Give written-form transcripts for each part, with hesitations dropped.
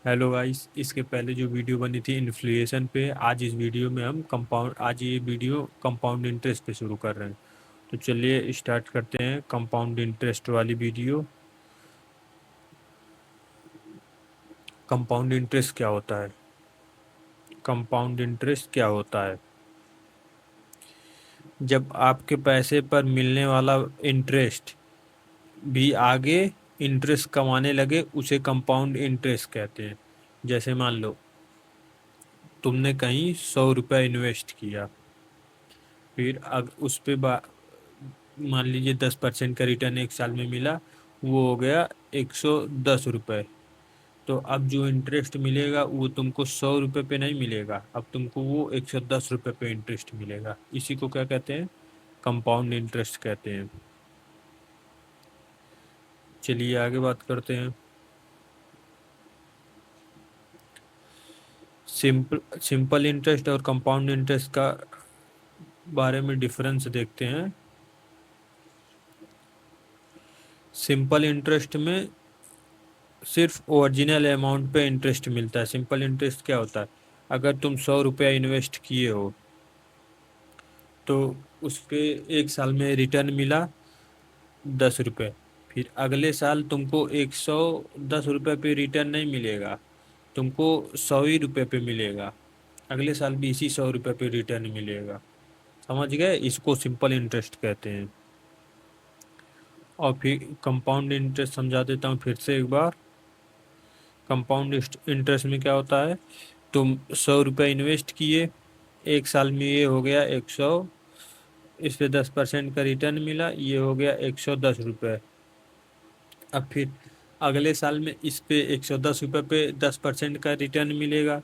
Hello guys, इसके पहले जो वीडियो बनी थी इन्फ्लेशन पे, आज इस वीडियो में हम आज ये वीडियो कंपाउंड इंटरेस्ट पे शुरू कर रहे हैं। तो चलिए स्टार्ट करते हैं कंपाउंड इंटरेस्ट वाली वीडियो। कंपाउंड इंटरेस्ट क्या होता है? कंपाउंड इंटरेस्ट क्या होता है? जब आपके पैसे पर मिलने वाला इंटरेस्ट भी आगे इंटरेस्ट कमाने लगे, उसे कंपाउंड इंटरेस्ट कहते हैं। जैसे मान लो तुमने कहीं 100 रुपया इन्वेस्ट किया, फिर उस पे मान लीजिए 10% का रिटर्न एक साल में मिला, वो हो गया 110 रुपये। तो अब जो इंटरेस्ट मिलेगा वो तुमको 100 रुपये पे नहीं मिलेगा, अब तुमको वो 110 रुपये पे इंटरेस्ट मिलेगा। इसी को क्या कहते हैं? कंपाउंड इंटरेस्ट कहते हैं। चलिए आगे बात करते हैं। सिंपल इंटरेस्ट और कंपाउंड इंटरेस्ट का बारे में डिफरेंस देखते हैं। सिंपल इंटरेस्ट में सिर्फ ओरिजिनल अमाउंट पे इंटरेस्ट मिलता है। सिंपल इंटरेस्ट क्या होता है? अगर तुम 100 रुपया इन्वेस्ट किए हो तो उस पे एक साल में रिटर्न मिला 10 रुपये, फिर अगले साल तुमको 110 रुपये पे रिटर्न नहीं मिलेगा, तुमको 100 ही रुपये पे मिलेगा। अगले साल भी इसी 100 रुपये पे रिटर्न मिलेगा। समझ गए? इसको सिंपल इंटरेस्ट कहते हैं। और फिर कंपाउंड इंटरेस्ट समझा देता हूँ फिर से एक बार। कंपाउंड इंटरेस्ट में क्या होता है? तुम 100 रुपये इन्वेस्ट किए, एक साल में ये हो गया 100, इस पे 10% का रिटर्न मिला, ये हो गया 110 रुपये। अब फिर अगले साल में इस पे 110 रुपये पे 10% का रिटर्न मिलेगा,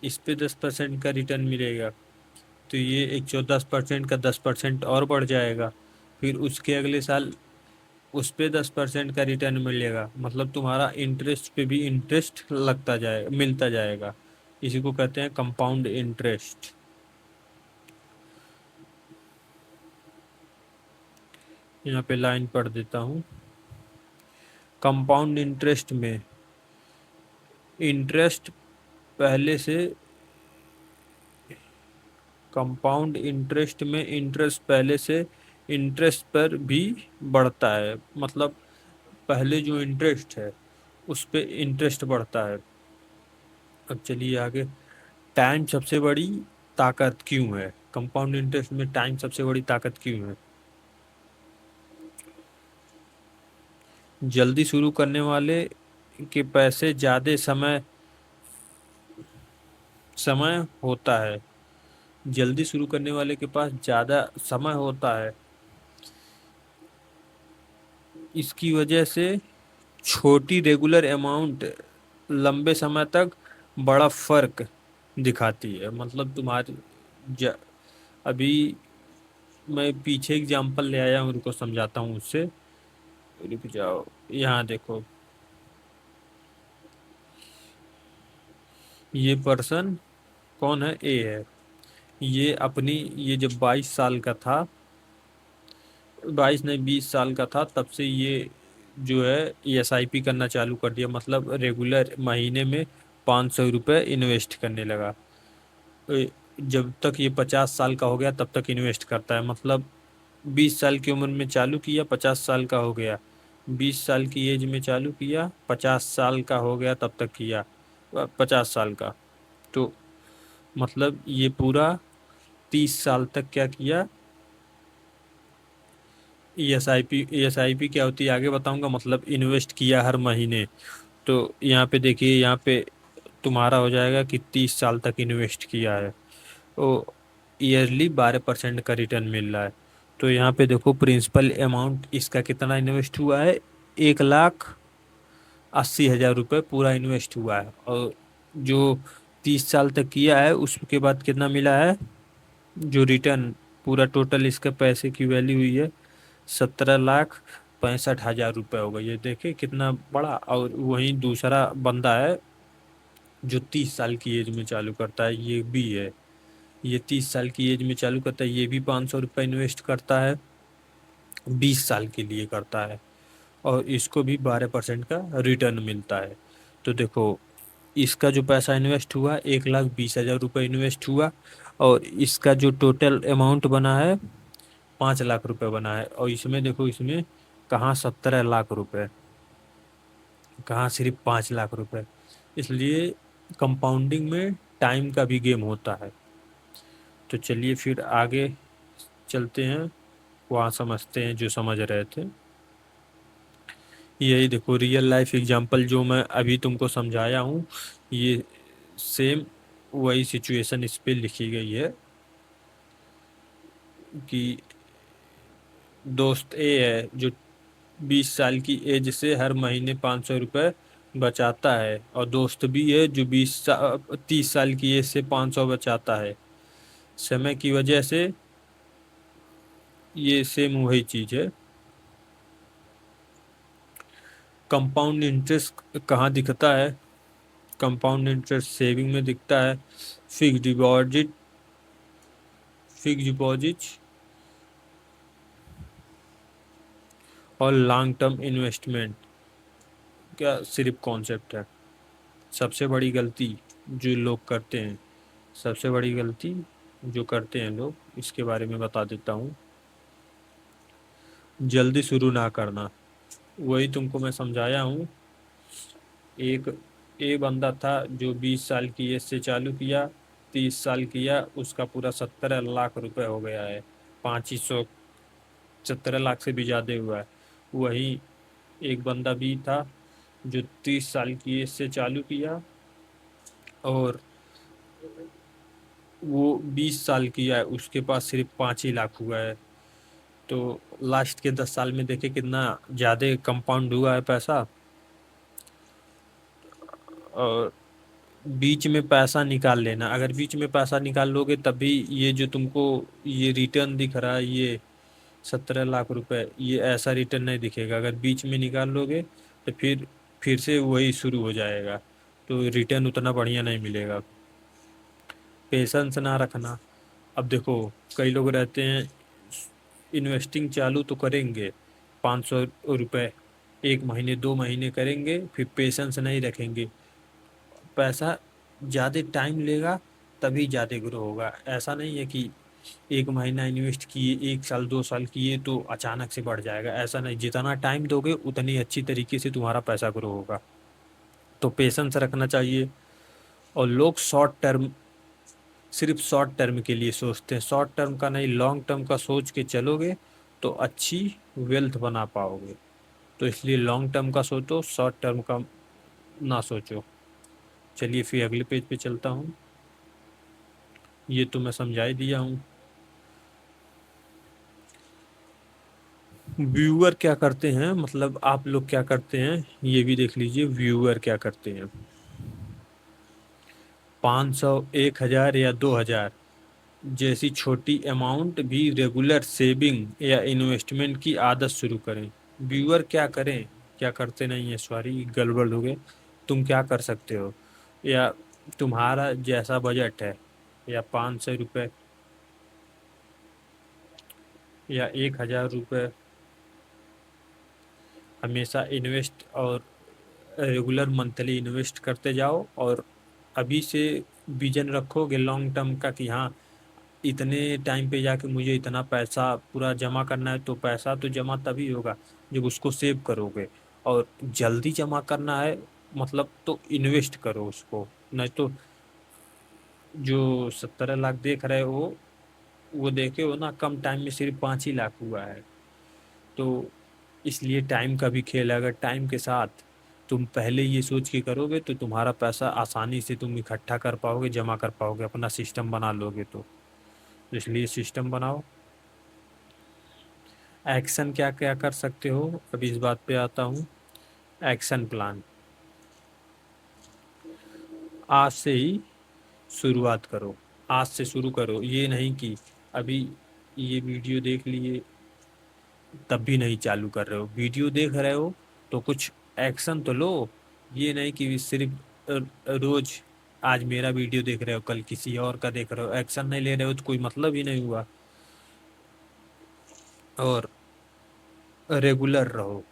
इस पे 10% का रिटर्न मिलेगा, तो ये 110% का 10% और बढ़ जाएगा। फिर उसके अगले साल उस पे 10% का रिटर्न मिलेगा, मतलब तुम्हारा इंटरेस्ट पे भी इंटरेस्ट लगता जाएगा, मिलता जाएगा। इसी को कहते हैं कंपाउंड इंटरेस्ट। यहाँ पे लाइन पढ़ देता हूँ। कंपाउंड इंटरेस्ट में इंटरेस्ट पहले से कंपाउंड इंटरेस्ट में इंटरेस्ट पहले से इंटरेस्ट पर भी बढ़ता है। मतलब पहले जो इंटरेस्ट है उस पे इंटरेस्ट बढ़ता है। अब चलिए आगे। टाइम सबसे बड़ी ताकत क्यों है? कंपाउंड इंटरेस्ट में टाइम सबसे बड़ी ताकत क्यों है? जल्दी शुरू करने वाले के पैसे ज़्यादा समय समय होता है। जल्दी शुरू करने वाले के पास ज़्यादा समय होता है। इसकी वजह से छोटी रेगुलर अमाउंट लंबे समय तक बड़ा फर्क दिखाती है। मतलब तुम्हारी ज, अभी मैं पीछे एग्जांपल ले आया हूँ, उनको समझाता हूँ उससे। रुक जाओ, यहाँ देखो। ये पर्सन कौन है? ए है। ये अपनी ये जब 22 साल का था, 22 नहीं 20 साल का था, तब से ये जो है SIP करना चालू कर दिया। मतलब रेगुलर महीने में 500 रुपये इन्वेस्ट करने लगा। जब तक ये 50 साल का हो गया तब तक इन्वेस्ट करता है। मतलब 20 साल की उम्र में चालू किया, 50 साल का हो गया। 20 साल की एज में चालू किया, 50 साल का हो गया तब तक किया, 50 साल का। तो मतलब ये पूरा 30 साल तक क्या किया? ESIP क्या होती है आगे बताऊंगा। मतलब इन्वेस्ट किया हर महीने। तो यहाँ पे देखिए, यहाँ पे तुम्हारा हो जाएगा कि 30 साल तक इन्वेस्ट किया है, तो ईयरली 12% का रिटर्न मिल रहा है। तो यहाँ पे देखो प्रिंसिपल अमाउंट इसका कितना इन्वेस्ट हुआ है? 1,80,000 रुपये पूरा इन्वेस्ट हुआ है। और जो 30 साल तक किया है उसके बाद कितना मिला है? जो रिटर्न पूरा टोटल इसके पैसे की वैल्यू हुई है 17,65,000 रुपये हो गई। ये देखिए कितना बड़ा। और वहीं दूसरा बंदा है जो 30 साल की एज में चालू करता है, ये भी है। ये 30 साल की एज में चालू करता है, ये भी 500 रुपये इन्वेस्ट करता है, 20 साल के लिए करता है, और इसको भी 12% का रिटर्न मिलता है। तो देखो इसका जो पैसा इन्वेस्ट हुआ 1,20,000 रुपये इन्वेस्ट हुआ, और इसका जो टोटल अमाउंट बना है 5 लाख रुपए बना है। और इसमें देखो, इसमें कहाँ 17 लाख रुपए, कहाँ सिर्फ 5 लाख रुपए। इसलिए कंपाउंडिंग में टाइम का भी गेम होता है। तो चलिए फिर आगे चलते हैं, वहाँ समझते हैं जो समझ रहे थे। यही देखो रियल लाइफ एग्जांपल जो मैं अभी तुमको समझाया हूँ, ये सेम वही सिचुएशन इस पे लिखी गई है कि दोस्त ए है जो 20 साल की एज से हर महीने 500 रुपये बचाता है, और दोस्त बी है जो 30 साल की एज से 500 बचाता है। समय की वजह से ये सेम वही चीज़ है। कंपाउंड इंटरेस्ट कहाँ दिखता है? कंपाउंड इंटरेस्ट सेविंग में दिखता है, फिक्स डिपॉजिट और लॉन्ग टर्म इन्वेस्टमेंट। क्या सिर्फ कॉन्सेप्ट है? सबसे बड़ी गलती जो लोग करते हैं, सबसे बड़ी गलती जो करते हैं लोग, इसके बारे में बता देता हूँ। जल्दी शुरू ना करना, वही तुमको मैं समझाया हूँ। एक बंदा था जो 20 साल की एज से चालू किया, 30 साल किया, उसका पूरा 17 लाख रुपए हो गया है। 500 17 लाख से भी ज़्यादा हुआ है। वही एक बंदा भी था जो 30 साल की एज से चालू किया, और वो 20 साल किया है, उसके पास सिर्फ 5 ही लाख हुआ है। तो लास्ट के 10 साल में देखे कितना ज़्यादा कंपाउंड हुआ है पैसा। और बीच में पैसा निकाल लेना, अगर बीच में पैसा निकाल लोगे तभी ये जो तुमको ये रिटर्न दिख रहा है, ये 17 लाख रुपए, ये ऐसा रिटर्न नहीं दिखेगा। अगर बीच में निकाल लोगे तो फिर से वही शुरू हो जाएगा, तो रिटर्न उतना बढ़िया नहीं मिलेगा। पेशेंस ना रखना। अब देखो, कई लोग रहते हैं इन्वेस्टिंग चालू तो करेंगे 500 रुपये, 1 महीने 2 महीने करेंगे, फिर पेशेंस नहीं रखेंगे, पैसा ज़्यादा टाइम लेगा तभी ज़्यादा ग्रो होगा। ऐसा नहीं है कि 1 महीना इन्वेस्ट किए, 1 साल 2 साल किए तो अचानक से बढ़ जाएगा, ऐसा नहीं। जितना टाइम दोगे उतनी अच्छी तरीके से तुम्हारा पैसा ग्रो होगा। तो पेशेंस रखना चाहिए। और लोग सिर्फ शॉर्ट टर्म के लिए सोचते हैं, शॉर्ट टर्म का नहीं, लॉन्ग टर्म का सोच के चलोगे तो अच्छी वेल्थ बना पाओगे। तो इसलिए लॉन्ग टर्म का सोचो, शॉर्ट टर्म का ना सोचो। चलिए फिर अगले पेज पे चलता हूँ। ये तो मैं समझा ही दिया हूँ। व्यूअर क्या करते हैं, मतलब आप लोग क्या करते हैं, ये भी देख लीजिए। व्यूअर क्या करते हैं, 500, 1,000 या 2,000 जैसी छोटी अमाउंट भी रेगुलर सेविंग या इन्वेस्टमेंट की आदत शुरू करें। व्यूअर क्या करें, क्या करते नहीं है, सॉरी गड़बड़ हो गए। तुम क्या कर सकते हो, या तुम्हारा जैसा बजट है, या 500 रुपये या 1,000 रुपये हमेशा इन्वेस्ट और रेगुलर मंथली इन्वेस्ट करते जाओ। और अभी से विजन रखोगे लॉन्ग टर्म का कि हाँ, इतने टाइम पे जाके मुझे इतना पैसा पूरा जमा करना है, तो पैसा तो जमा तभी होगा जब उसको सेव करोगे। और जल्दी जमा करना है मतलब तो इन्वेस्ट करो उसको, नहीं तो जो 17 लाख देख रहे हो, वो देखे हो ना, कम टाइम में सिर्फ 5 ही लाख हुआ है। तो इसलिए टाइम का भी खेल है। अगर टाइम के साथ तुम पहले ये सोच के करोगे तो तुम्हारा पैसा आसानी से तुम इकट्ठा कर पाओगे, जमा कर पाओगे, अपना सिस्टम बना लोगे। तो इसलिए सिस्टम बनाओ। एक्शन क्या क्या कर सकते हो, अभी इस बात पे आता हूँ। एक्शन प्लान, आज से ही शुरुआत करो, आज से शुरू करो। ये नहीं कि अभी ये वीडियो देख लिए तब भी नहीं चालू कर रहे हो, वीडियो देख रहे हो तो कुछ एक्शन तो लो। ये नहीं कि सिर्फ रोज आज मेरा वीडियो देख रहे हो, कल किसी और का देख रहे हो, एक्शन नहीं ले रहे हो तो कोई मतलब ही नहीं हुआ। और रेगुलर रहो।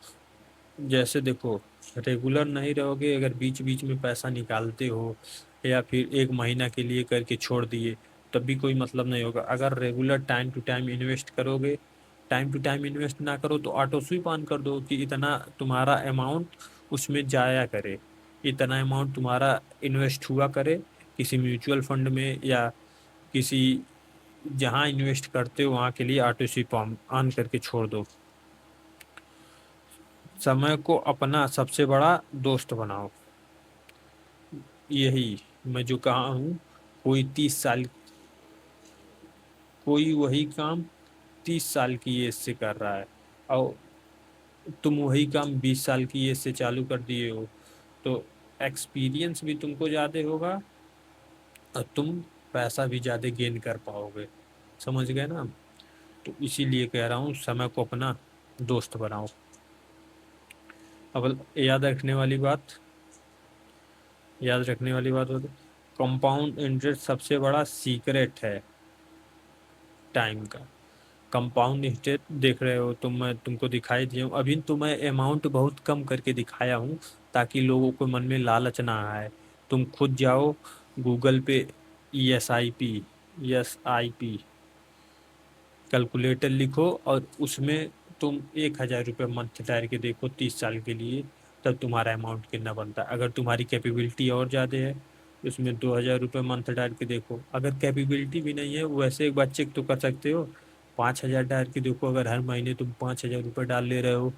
जैसे देखो, रेगुलर नहीं रहोगे, अगर बीच बीच में पैसा निकालते हो या फिर एक महीना के लिए करके छोड़ दिए, तब भी कोई मतलब नहीं होगा। अगर regular time to time invest करोगे, टाइम टू टाइम इन्वेस्ट ना करो तो ऑटो स्वीप ऑन कर दो कि इतना तुम्हारा अमाउंट उसमें जाया करे, इतना अमाउंट तुम्हारा इन्वेस्ट हुआ करे किसी म्यूचुअल फंड में या किसी, जहाँ इन्वेस्ट करते हो वहाँ के लिए ऑटो स्वीप ऑन करके छोड़ दो। समय को अपना सबसे बड़ा दोस्त बनाओ। यही मैं जो कहा हूँ, कोई 30 साल, कोई वही काम 30 साल की एज से कर रहा है और तुम वही काम 20 साल की एज से चालू कर दिए हो, तो एक्सपीरियंस भी तुमको ज़्यादा होगा और तुम पैसा भी ज़्यादा गेन कर पाओगे। समझ गए ना? तो इसीलिए कह रहा हूँ समय को अपना दोस्त बनाओ। अब याद रखने वाली बात, याद रखने वाली बात होती, कंपाउंड इंटरेस्ट सबसे बड़ा सीक्रेट है टाइम का। कंपाउंड इंटरेस्ट देख रहे हो तुम, मैं तुमको दिखाई दिया हूँ अभी, तो मैं अमाउंट बहुत कम करके दिखाया हूँ ताकि लोगों को मन में लालच ना आए। तुम खुद जाओ गूगल पे, ESIP कैलकुलेटर लिखो और उसमें तुम 1,000 रुपये मंथ डाल के देखो 30 साल के लिए, तब तुम्हारा अमाउंट कितना बनता है। अगर तुम्हारी कैपेबिलिटी और ज़्यादा है उसमें 2,000 रुपये मंथ डाल के देखो। अगर कैपेबिलिटी भी नहीं है, वैसे एक बार चेक तो कर सकते हो, 5,000 डाल के देखो। अगर हर महीने तुम 5,000 रुपये डाल ले रहे हो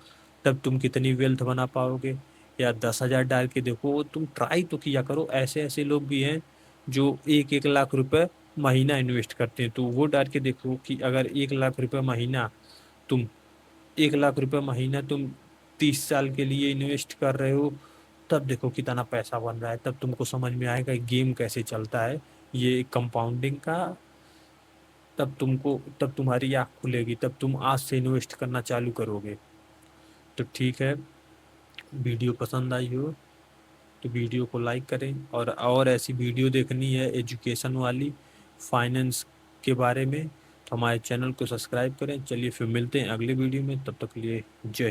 तब तुम कितनी वेल्थ बना पाओगे। या 10,000 डाल के देखो, तुम ट्राई तो किया करो। ऐसे ऐसे लोग भी हैं जो 1-1 लाख रुपए महीना इन्वेस्ट करते हैं, तो वो डाल के देखो कि अगर 1 लाख रुपए महीना तुम 1 लाख रुपए महीना तुम 30 साल के लिए इन्वेस्ट कर रहे हो, तब देखो कितना पैसा बन रहा है। तब तुमको समझ में आएगा गेम कैसे चलता है ये कंपाउंडिंग का। तब तुम्हारी आँख खुलेगी, तब तुम आज से इन्वेस्ट करना चालू करोगे। तो ठीक है, वीडियो पसंद आई हो तो वीडियो को लाइक करें, और ऐसी वीडियो देखनी है एजुकेशन वाली फाइनेंस के बारे में तो हमारे चैनल को सब्सक्राइब करें। चलिए फिर मिलते हैं अगले वीडियो में, तब तक के लिए जय